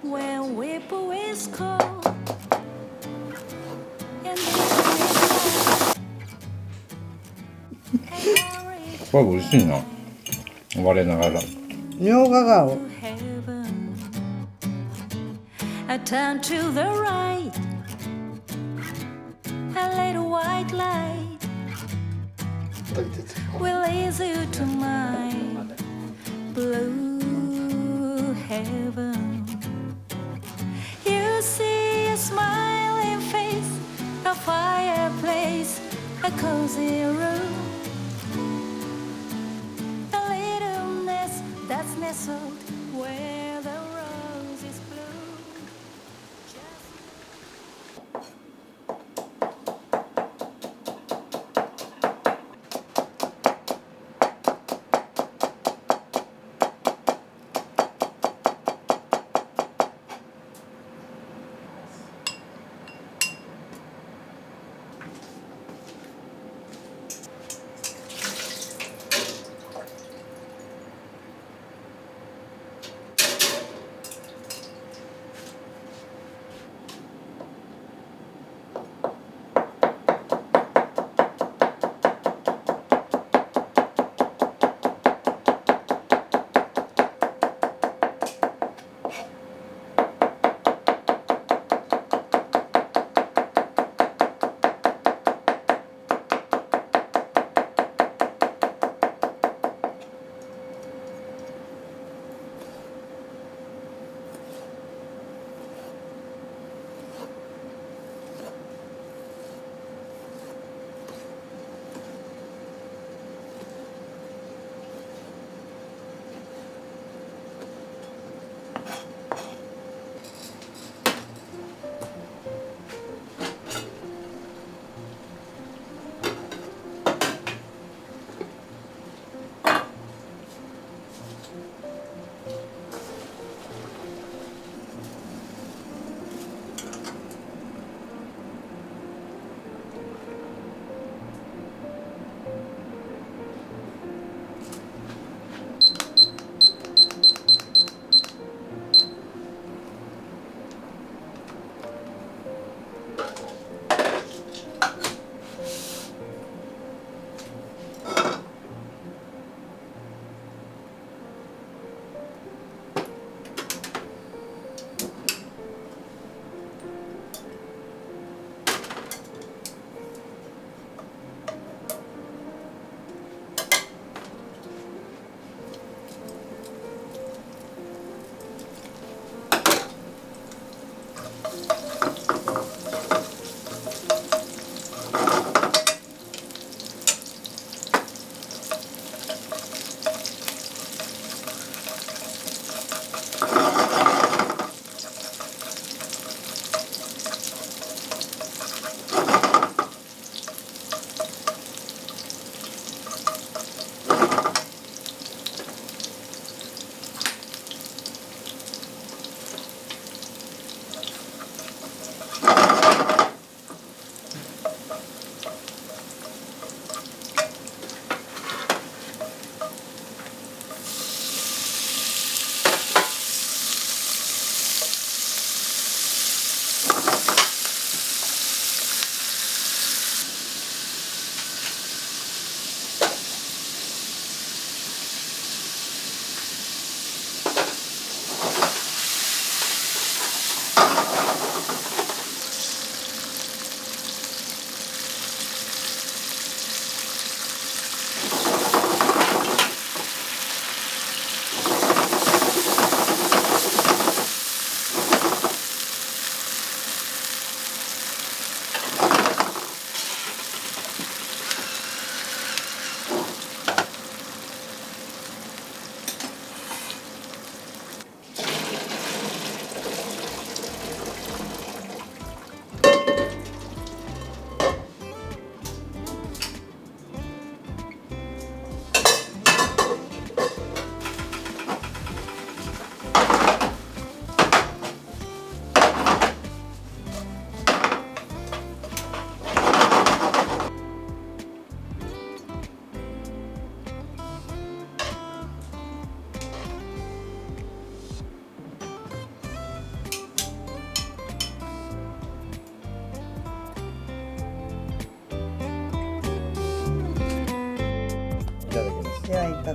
when Whipple is cold. Andこれ美味しいな。我ながら。みょうがが heaven, I turn to the right, a little white light will ease you to my blue heaven. You see a smiling face, a fireplace, a cozy room, a little nest that's nestled where the roses bloom.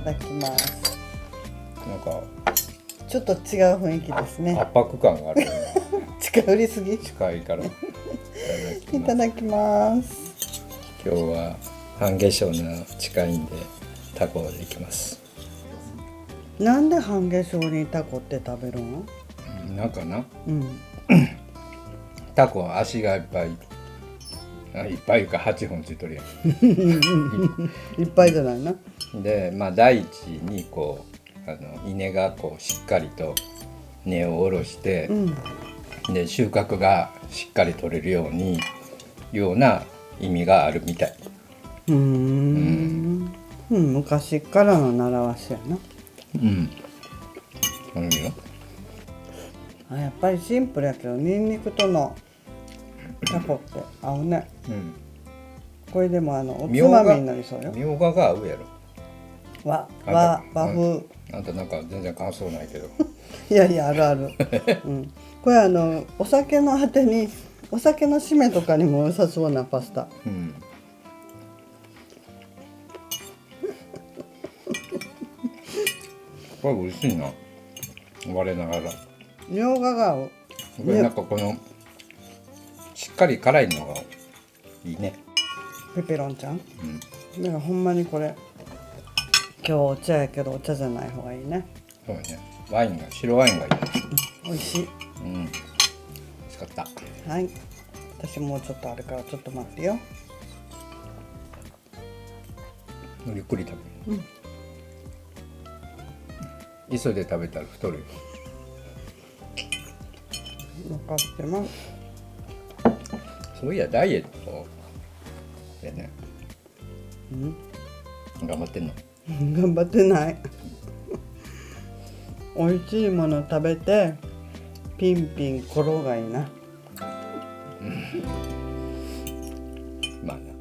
ただきます。なんかちょっと違う雰囲気ですね。圧迫感があるよね。近寄りすぎ。近いから。いいただきます。今日は半夏生の近いんでタコでいきます。なんで半夏生にタコって食べるの？なんかな、うん。タコは足がいっぱい、いっぱいいうか8本ついとるやいっぱいじゃないな。ん。で、まあ大地にこう稲がこうしっかりと根を下ろして、で収穫がしっかり取れるような意味があるみたい。昔からの習わしやな。何よ。やっぱりシンプルやけどニンニクとのタコって合うね。これでもおつまみになりそうよ。みょうがが合うやろ。和風。あんたなんか全然感想ないけど。いやいやあるある。これお酒のあてにお酒の締めとかにも良さそうなパスタ。これ美味しいな。我ながら。みょうがが合う。これなんかこのしっかり辛いのがいいね。ペペロンちゃん。だからほんまにこれ今日お茶やけどお茶じゃない方がいいね。そうね。白ワインがいいね。美味しい。美味しかった。はい。私もうちょっとあるからちょっと待ってよ。ゆっくり食べる。急いで食べたら太るよ。分かってます。そういやダイエットでね。頑張ってんの？頑張ってない。美味しいもの食べてピンピン転がいいな。まあな。